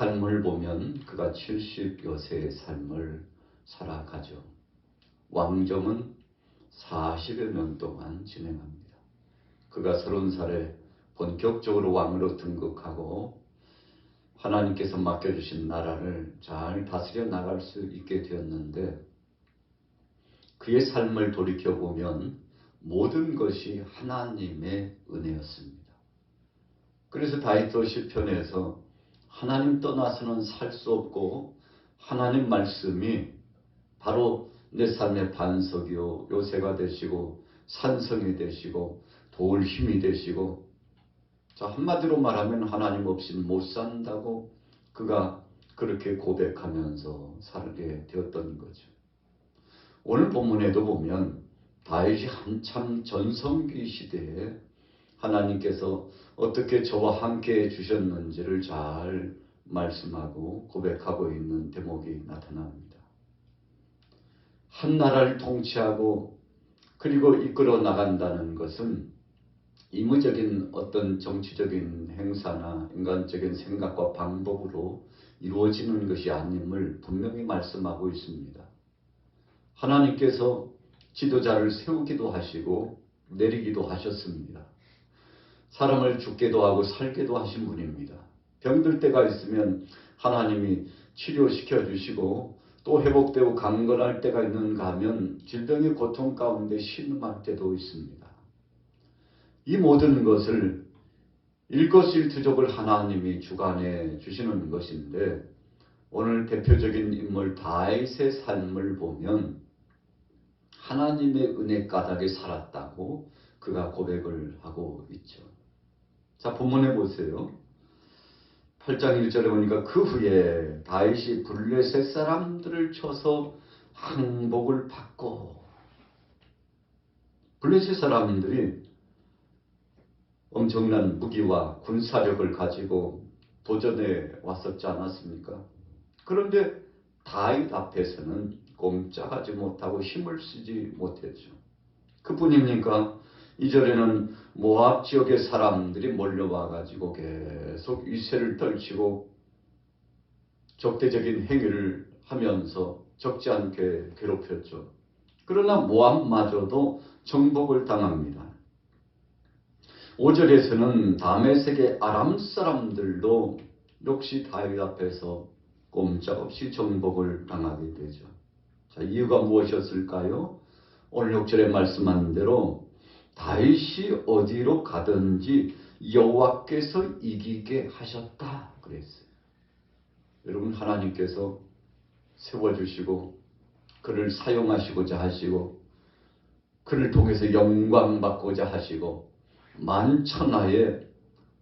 삶을 보면 그가 70여 세의 삶을 살아가죠. 왕정은 40여 년 동안 진행합니다. 그가 30살에 본격적으로 왕으로 등극하고 하나님께서 맡겨주신 나라를 잘 다스려 나갈 수 있게 되었는데, 그의 삶을 돌이켜보면 모든 것이 하나님의 은혜였습니다. 그래서 다윗도 시편에서 하나님 떠나서는 살 수 없고 하나님 말씀이 바로 내 삶의 반석이요 요새가 되시고 산성이 되시고 도울 힘이 되시고, 한마디로 말하면 하나님 없이는 못 산다고 그가 그렇게 고백하면서 살게 되었던 거죠. 오늘 본문에도 보면 다윗이 한참 전성기 시대에 하나님께서 어떻게 저와 함께 해주셨는지를 잘 말씀하고 고백하고 있는 대목이 나타납니다. 한 나라를 통치하고 그리고 이끌어 나간다는 것은 임의적인 어떤 정치적인 행사나 인간적인 생각과 방법으로 이루어지는 것이 아님을 분명히 말씀하고 있습니다. 하나님께서 지도자를 세우기도 하시고 내리기도 하셨습니다. 사람을 죽게도 하고 살게도 하신 분입니다. 병들 때가 있으면 하나님이 치료시켜 주시고, 또 회복되고 강건할 때가 있는가 하면 질병의 고통 가운데 신음할 때도 있습니다. 이 모든 것을 일거수일투족을 하나님이 주관해 주시는 것인데, 오늘 대표적인 인물 다윗의 삶을 보면 하나님의 은혜 가닥에 살았다고 그가 고백을 하고 있죠. 자, 본문에 보세요. 8장 1절에 보니까 그 후에 다윗이 블레셋 사람들을 쳐서 항복을 받고, 블레셋 사람들이 엄청난 무기와 군사력을 가지고 도전해 왔었지 않았습니까? 그런데 다윗 앞에서는 꼼짝하지 못하고 힘을 쓰지 못했죠. 그뿐입니까? 2절에는 모압 지역의 사람들이 몰려와가지고 계속 위세를 떨치고 적대적인 행위를 하면서 적지 않게 괴롭혔죠. 그러나 모압마저도 정복을 당합니다. 5절에서는 다메섹의 아람 사람들도 역시 다윗 앞에서 꼼짝없이 정복을 당하게 되죠. 자, 이유가 무엇이었을까요? 오늘 6절에 말씀한 대로 다윗이 어디로 가든지 여호와께서 이기게 하셨다 그랬어요. 여러분, 하나님께서 세워주시고 그를 사용하시고자 하시고 그를 통해서 영광받고자 하시고 만천하에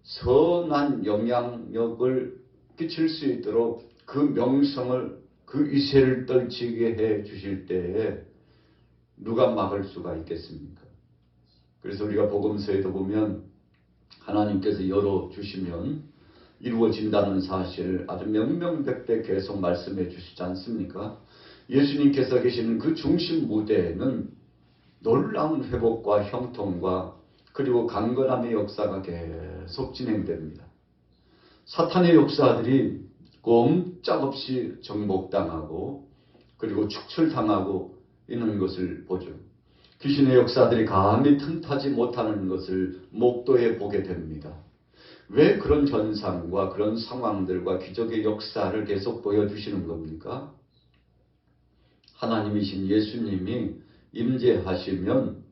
선한 영향력을 끼칠 수 있도록 그 명성을, 그 위세를 떨치게 해 주실 때에 누가 막을 수가 있겠습니까? 그래서 우리가 복음서에도 보면 하나님께서 열어주시면 이루어진다는 사실을 아주 명명백백 계속 말씀해 주시지 않습니까? 예수님께서 계시는 그 중심 무대에는 놀라운 회복과 형통과 그리고 강건함의 역사가 계속 진행됩니다. 사탄의 역사들이 꼼짝없이 정복당하고 그리고 축출당하고 있는 것을 보죠. 귀신의 역사들이 감히 틈타지 못하는 것을 목도해 보게 됩니다. 왜 그런 현상과 그런 상황들과 기적의 역사를 계속 보여주시는 겁니까? 하나님이신 예수님이 임재하시면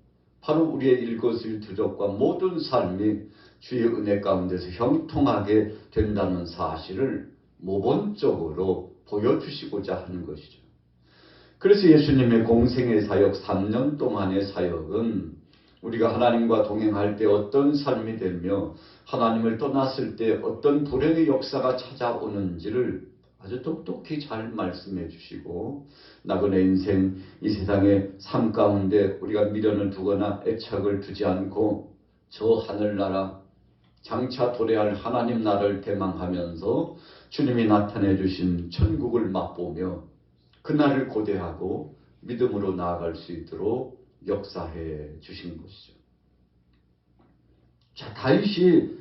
바로 우리의 일거수일투족과 모든 삶이 주의 은혜 가운데서 형통하게 된다는 사실을 모본적으로 보여주시고자 하는 것이죠. 그래서 예수님의 공생의 사역 3년 동안의 사역은 우리가 하나님과 동행할 때 어떤 삶이 되며 하나님을 떠났을 때 어떤 불행의 역사가 찾아오는지를 아주 똑똑히 잘 말씀해 주시고, 나그네 인생 이 세상의 삶 가운데 우리가 미련을 두거나 애착을 두지 않고 저 하늘나라 장차 도래할 하나님 나라를 대망하면서 주님이 나타내 주신 천국을 맛보며 그날을 고대하고 믿음으로 나아갈 수 있도록 역사해 주신 것이죠. 자, 다윗이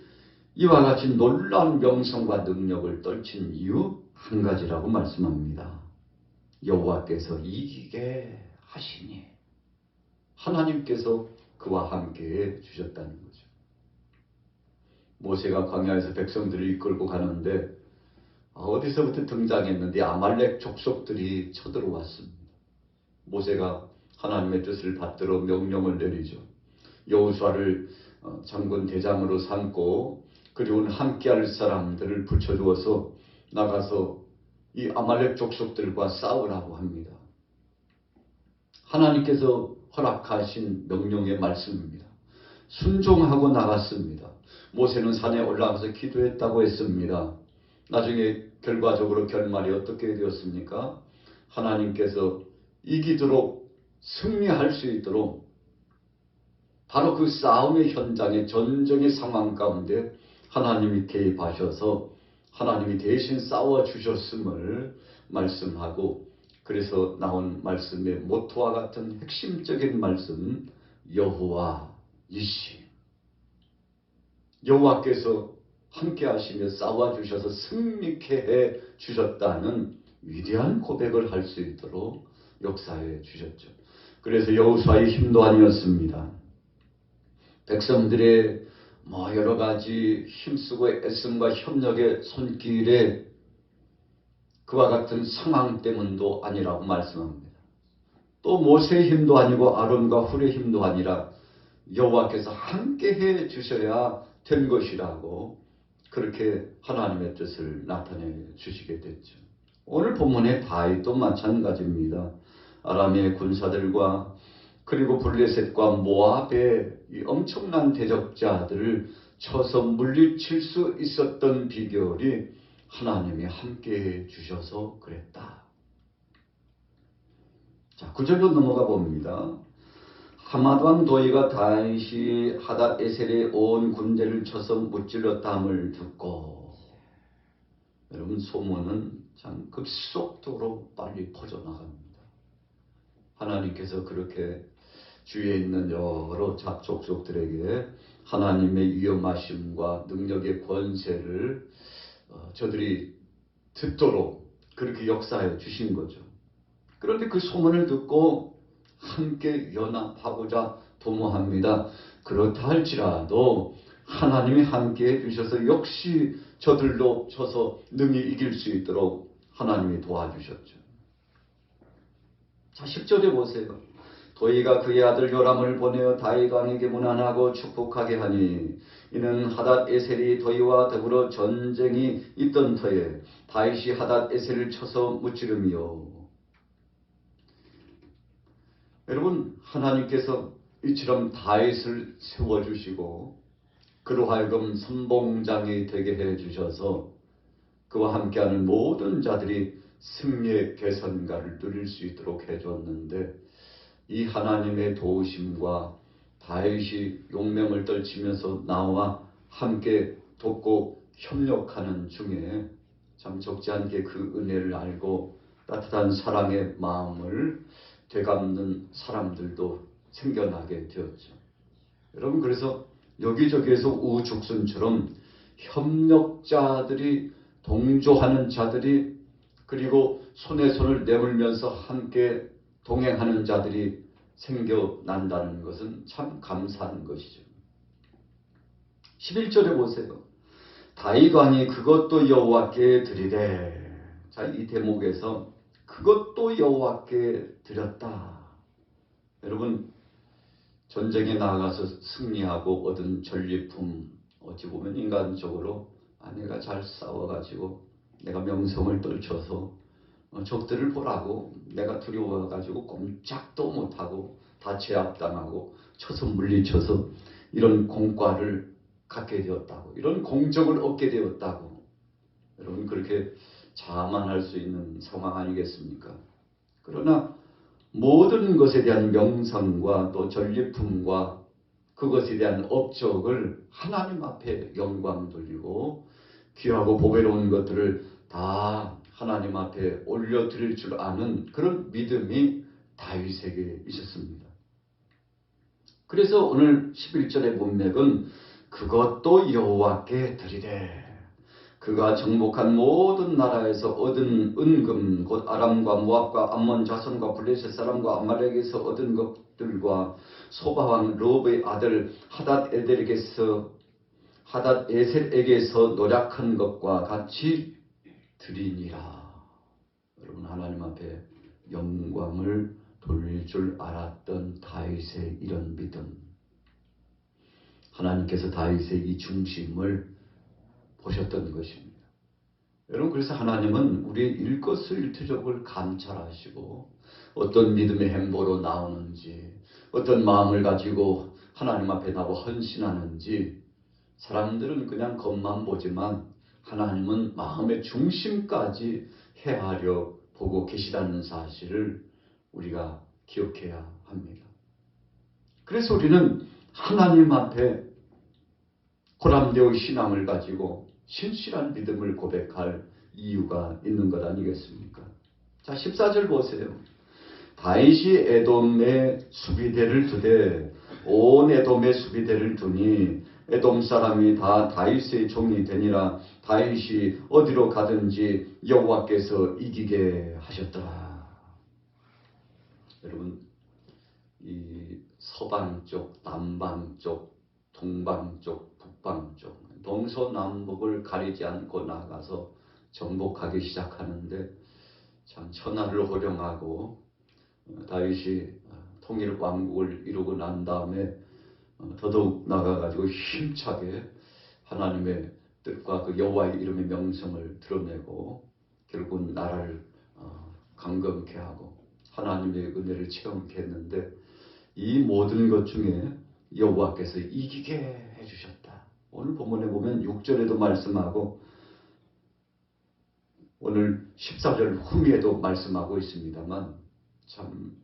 이와 같이 놀라운 명성과 능력을 떨친 이유 한 가지라고 말씀합니다. 여호와께서 이기게 하시니 하나님께서 그와 함께 주셨다는 거죠. 모세가 광야에서 백성들을 이끌고 가는데 어디서부터 등장했는데 아말렉 족속들이 쳐들어왔습니다. 모세가 하나님의 뜻을 받들어 명령을 내리죠. 여호수아를 장군 대장으로 삼고 그리고 함께할 사람들을 붙여주어서 나가서 이 아말렉 족속들과 싸우라고 합니다. 하나님께서 허락하신 명령의 말씀입니다. 순종하고 나갔습니다. 모세는 산에 올라가서 기도했다고 했습니다. 나중에 결과적으로 결말이 어떻게 되었습니까? 하나님께서 이기도록 승리할 수 있도록 바로 그 싸움의 현장에 전쟁의 상황 가운데 하나님이 개입하셔서 하나님이 대신 싸워주셨음을 말씀하고 그래서 나온 말씀의 모토와 같은 핵심적인 말씀 여호와 이시 여호와께서 함께 하시며 싸워주셔서 승리케 해 주셨다는 위대한 고백을 할 수 있도록 역사해 주셨죠. 그래서 여호수아의 힘도 아니었습니다. 백성들의 여러 가지 힘쓰고 애씀과 협력의 손길에 그와 같은 상황 때문도 아니라고 말씀합니다. 또 모세의 힘도 아니고 아론과 훌의 힘도 아니라 여호와께서 함께해 주셔야 된 것이라고 그렇게 하나님의 뜻을 나타내 주시게 됐죠. 오늘 본문의 다윗도 마찬가지입니다. 아람의 군사들과 그리고 블레셋과 모압의 이 엄청난 대적자들을 쳐서 물리칠 수 있었던 비결이 하나님이 함께해 주셔서 그랬다. 자, 9절로 넘어가 봅니다. 하마드왕 도이가 다윗이 하닷 에셀의 온 군대를 쳐서 무찔렀다함을 듣고 여러분 소문은 참 급속도로 빨리 퍼져나갑니다. 하나님께서 그렇게 주위에 있는 여러 족속들에게 하나님의 위엄하심과 능력의 권세를 저들이 듣도록 그렇게 역사해 주신 거죠. 그런데 그 소문을 듣고 함께 연합하고자 도모합니다. 그렇다 할지라도 하나님이 함께 해주셔서 역시 저들로 쳐서 능히 이길 수 있도록 하나님이 도와주셨죠. 자, 10절에 보세요. 도이가 그의 아들 요람을 보내어 다윗 왕에게 문안하고 축복하게 하니 이는 하닷 에셀이 도이와 더불어 전쟁이 있던 터에 다윗이 하닷 에셀을 쳐서 무찌름이요. 여러분 하나님께서 이처럼 다윗을 세워주시고 그로 하여금 선봉장이 되게 해주셔서 그와 함께하는 모든 자들이 승리의 개선가를 누릴 수 있도록 해줬는데 이 하나님의 도우심과 다윗이 용맹을 떨치면서 나와 함께 돕고 협력하는 중에 참 적지 않게 그 은혜를 알고 따뜻한 사랑의 마음을 되갚는 사람들도 생겨나게 되었죠. 여러분 그래서 여기저기에서 우죽순처럼 협력자들이 동조하는 자들이 그리고 손에 손을 내밀면서 함께 동행하는 자들이 생겨난다는 것은 참 감사한 것이죠. 11절에 보세요. 다윗 왕이 그것도 여호와께 드리되 자, 이 대목에서 그것도 여호와께 드렸다. 여러분 전쟁에 나가서 승리하고 얻은 전리품 어찌 보면 인간적으로 내가 잘 싸워가지고 내가 명성을 떨쳐서 적들을 보라고 내가 두려워가지고 꼼짝도 못하고 다 제압당하고 쳐서 물리쳐서 이런 공과를 갖게 되었다고 이런 공적을 얻게 되었다고 여러분 그렇게 자만할 수 있는 상황 아니겠습니까? 그러나 모든 것에 대한 명성과 또 전리품과 그것에 대한 업적을 하나님 앞에 영광 돌리고 귀하고 보배로운 것들을 다 하나님 앞에 올려드릴 줄 아는 그런 믿음이 다윗에게 있었습니다. 그래서 오늘 11절의 문맥은 그것도 여호와께 드리래. 그가 정복한 모든 나라에서 얻은 은금 곧 아람과 모압과 암몬 자손과 블레셋 사람과 아말렉에서 얻은 것들과 소바왕 르홉의 아들 하닷에셀에게서 노략한 것과 같이 드리니라. 여러분, 하나님 앞에 영광을 돌릴 줄 알았던 다윗의 이런 믿음, 하나님께서 다윗의 이 중심을 보셨던 것입니다. 여러분, 그래서 하나님은 우리의 일거수일투족을 감찰하시고 어떤 믿음의 행보로 나오는지, 어떤 마음을 가지고 하나님 앞에 나와 헌신하는지, 사람들은 그냥 겉만 보지만 하나님은 마음의 중심까지 헤아려 보고 계시다는 사실을 우리가 기억해야 합니다. 그래서 우리는 하나님 앞에 고람되어 신앙을 가지고 신실한 믿음을 고백할 이유가 있는 것 아니겠습니까? 자, 14절 보세요. 다윗이 에돔의 수비대를 두되 온 에돔의 수비대를 두니 에돔 사람이 다 다윗의 종이 되니라. 다윗이 어디로 가든지 여호와께서 이기게 하셨더라. 여러분, 이 서방 쪽, 남방 쪽, 동방 쪽, 북방 쪽, 동서남북을 가리지 않고 나가서 정복하기 시작하는데 참 천하를 호령하고 다윗이 통일 왕국을 이루고 난 다음에 더더욱 나가가지고 힘차게 하나님의 뜻과 그 여호와의 이름의 명성을 드러내고 결국은 나라를 강건케 하고 하나님의 은혜를 체험케 했는데 이 모든 것 중에 여호와께서 이기게 해주셨다. 오늘 본문에 보면 6절에도 말씀하고 오늘 14절 후미에도 말씀하고 있습니다만 참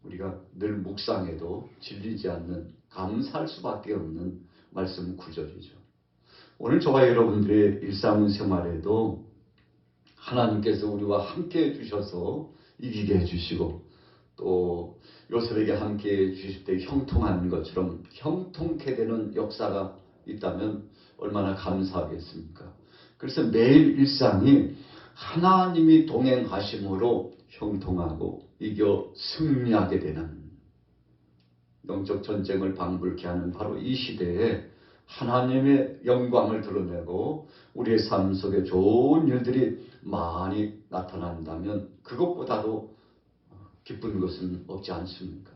우리가 늘 묵상해도 질리지 않는 감사할 수밖에 없는 말씀 구절이죠. 오늘 저와 여러분들의 일상생활에도 하나님께서 우리와 함께 해주셔서 이기게 해주시고 또 요셉에게 함께 해주실 때 형통한 것처럼 형통케 되는 역사가 있다면 얼마나 감사하겠습니까? 그래서 매일 일상이 하나님이 동행하심으로 형통하고 이겨 승리하게 되는 영적 전쟁을 방불케 하는 바로 이 시대에 하나님의 영광을 드러내고 우리의 삶 속에 좋은 일들이 많이 나타난다면 그것보다도 기쁜 것은 없지 않습니까?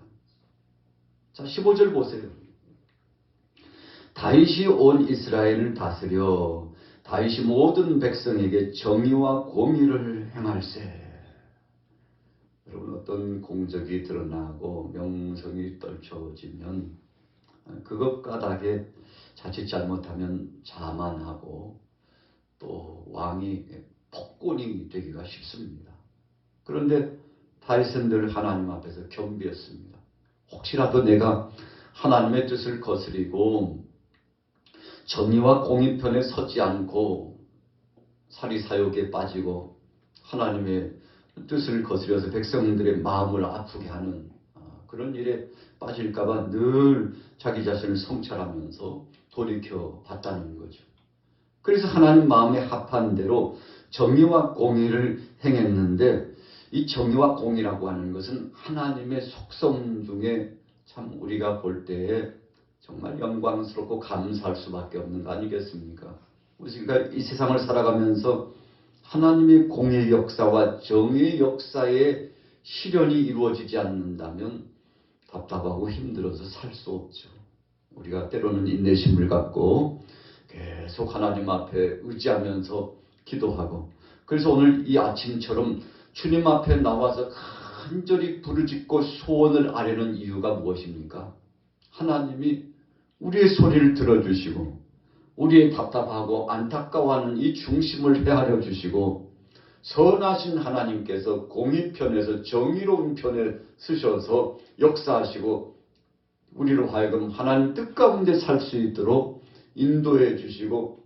자, 15절 보세요. 다윗이 온 이스라엘을 다스려 다윗이 모든 백성에게 정의와 공의를 행할세. 여러분, 어떤 공적이 드러나고 명성이 떨쳐지면 그것 까닭에 자칫 잘못하면 자만하고 또 왕이 폭군이 되기가 쉽습니다. 그런데 다윗은 늘 하나님 앞에서 겸비했습니다. 혹시라도 내가 하나님의 뜻을 거스리고 정의와 공의 편에 서지 않고 사리사욕에 빠지고 하나님의 뜻을 거스려서 백성들의 마음을 아프게 하는 그런 일에 빠질까봐 늘 자기 자신을 성찰하면서 돌이켜 봤다는 거죠. 그래서 하나님 마음에 합한 대로 정의와 공의를 행했는데 이 정의와 공의라고 하는 것은 하나님의 속성 중에 참 우리가 볼 때에 정말 영광스럽고 감사할 수밖에 없는 거 아니겠습니까? 우리가 이 세상을 살아가면서 하나님의 공의 역사와 정의 역사의 실현이 이루어지지 않는다면 답답하고 힘들어서 살 수 없죠. 우리가 때로는 인내심을 갖고 계속 하나님 앞에 의지하면서 기도하고 그래서 오늘 이 아침처럼 주님 앞에 나와서 간절히 부르짖고 소원을 아뢰는 이유가 무엇입니까? 하나님이 우리의 소리를 들어주시고 우리의 답답하고 안타까워하는 이 중심을 헤아려 주시고 선하신 하나님께서 공의 편에서 정의로운 편에 서셔서 역사하시고 우리로 하여금 하나님 뜻 가운데 살 수 있도록 인도해 주시고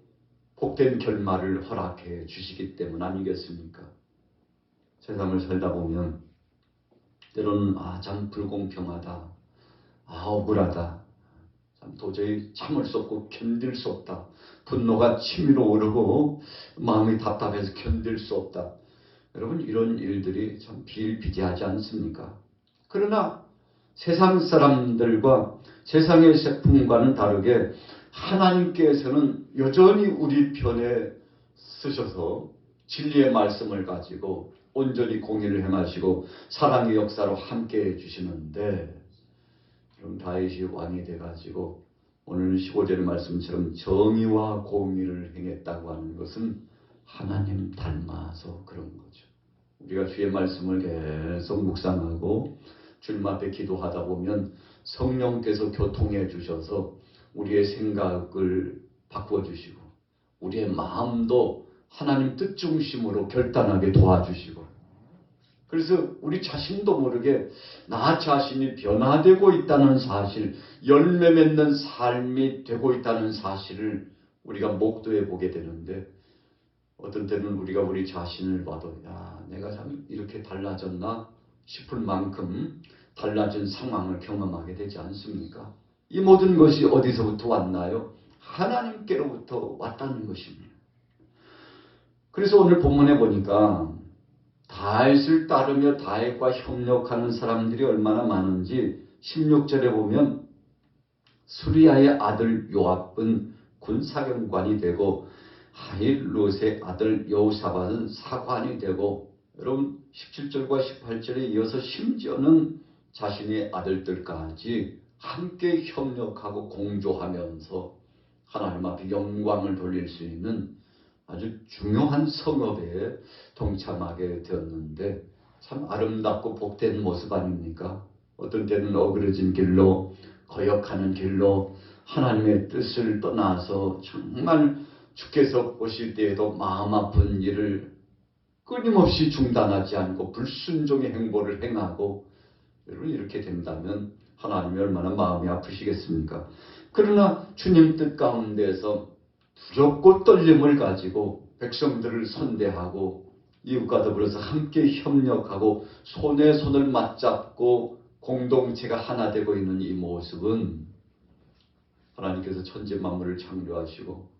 복된 결말을 허락해 주시기 때문 아니겠습니까? 세상을 살다 보면 때로는 참 불공평하다, 억울하다, 참 도저히 참을 수 없고 견딜 수 없다. 분노가 치밀어 오르고 마음이 답답해서 견딜 수 없다. 여러분, 이런 일들이 참 비일비재하지 않습니까? 그러나 세상 사람들과 세상의 세풍과는 다르게 하나님께서는 여전히 우리 편에 서셔서 진리의 말씀을 가지고 온전히 공의를 행하시고 사랑의 역사로 함께해 주시는데, 그럼 다윗이 왕이 돼가지고 오늘 15절의 말씀처럼 정의와 공의를 행했다고 하는 것은 하나님 닮아서 그런 거죠. 우리가 주의 말씀을 계속 묵상하고 주님 앞에 기도하다 보면 성령께서 교통해 주셔서 우리의 생각을 바꿔주시고 우리의 마음도 하나님 뜻 중심으로 결단하게 도와주시고, 그래서 우리 자신도 모르게 나 자신이 변화되고 있다는 사실, 열매 맺는 삶이 되고 있다는 사실을 우리가 목도해 보게 되는데, 어떤 때는 우리가 우리 자신을 봐도 야, 내가 참 이렇게 달라졌나 싶을 만큼 달라진 상황을 경험하게 되지 않습니까? 이 모든 것이 어디서부터 왔나요? 하나님께로부터 왔다는 것입니다. 그래서 오늘 본문에 보니까 다윗을 따르며 다윗과 협력하는 사람들이 얼마나 많은지 16절에 보면 수리아의 아들 요압은 군사령관이 되고 하일롯의 아들 여호사밧은 사관이 되고, 여러분 17절과 18절에 이어서 심지어는 자신의 아들들까지 함께 협력하고 공조하면서 하나님 앞에 영광을 돌릴 수 있는 아주 중요한 성업에 동참하게 되었는데, 참 아름답고 복된 모습 아닙니까? 어떤 때는 어그러진 길로, 거역하는 길로 하나님의 뜻을 떠나서 정말 주께서 보실 때에도 마음 아픈 일을 끊임없이 중단하지 않고 불순종의 행보를 행하고, 여러분 이렇게 된다면 하나님이 얼마나 마음이 아프시겠습니까? 그러나 주님 뜻 가운데서 두렵고 떨림을 가지고 백성들을 선대하고 이웃과 더불어서 함께 협력하고 손에 손을 맞잡고 공동체가 하나 되고 있는 이 모습은 하나님께서 천지 만물을 창조하시고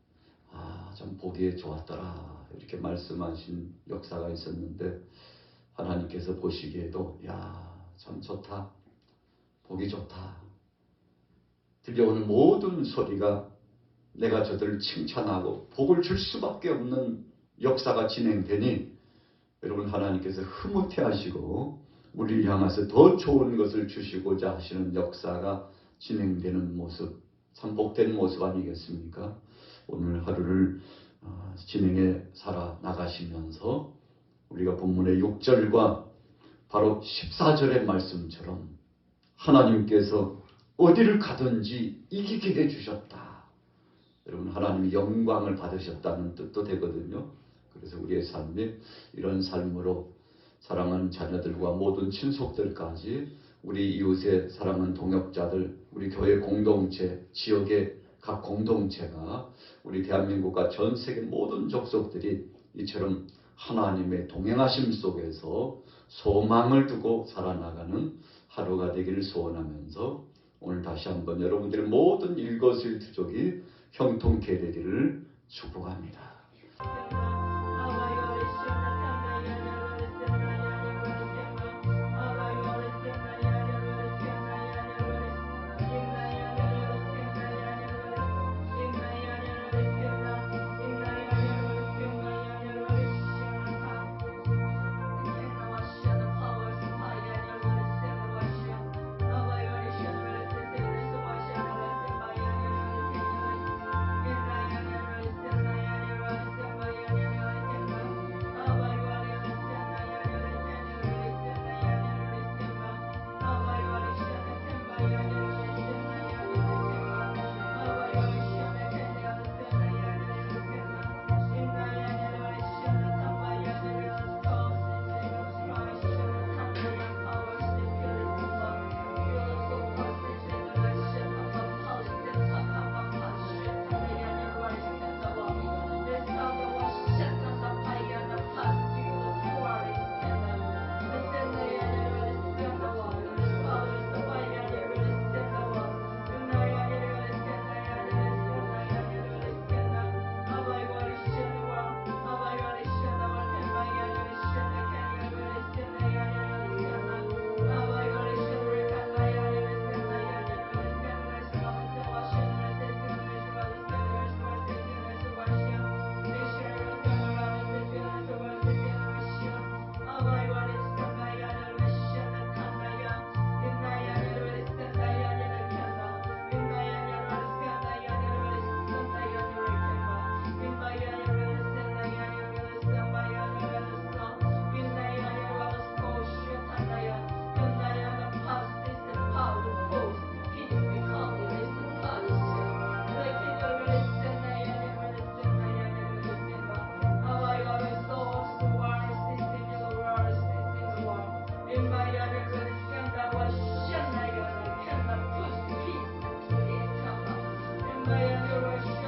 참 보기에 좋았더라 이렇게 말씀하신 역사가 있었는데, 하나님께서 보시기에도 참 좋다, 보기 좋다, 들려오는 모든 소리가 내가 저들을 칭찬하고 복을 줄 수밖에 없는 역사가 진행되니, 여러분 하나님께서 흐뭇해하시고 우리를 향해서 더 좋은 것을 주시고자 하시는 역사가 진행되는 모습, 참 복된 모습 아니겠습니까? 오늘 하루를 진행해 살아나가시면서 우리가 본문의 6절과 바로 14절의 말씀처럼 하나님께서 어디를 가든지 이기게 해주셨다. 여러분 하나님이 영광을 받으셨다는 뜻도 되거든요. 그래서 우리의 삶이 이런 삶으로 사랑하는 자녀들과 모든 친속들까지, 우리 이웃의 사랑하는 동역자들, 우리 교회 공동체, 지역의 각 공동체가, 우리 대한민국과 전 세계 모든 족속들이 이처럼 하나님의 동행하심 속에서 소망을 두고 살아나가는 하루가 되기를 소원하면서 오늘 다시 한번 여러분들의 모든 일거수일투족이 형통케 되기를 축복합니다. 나의 아들과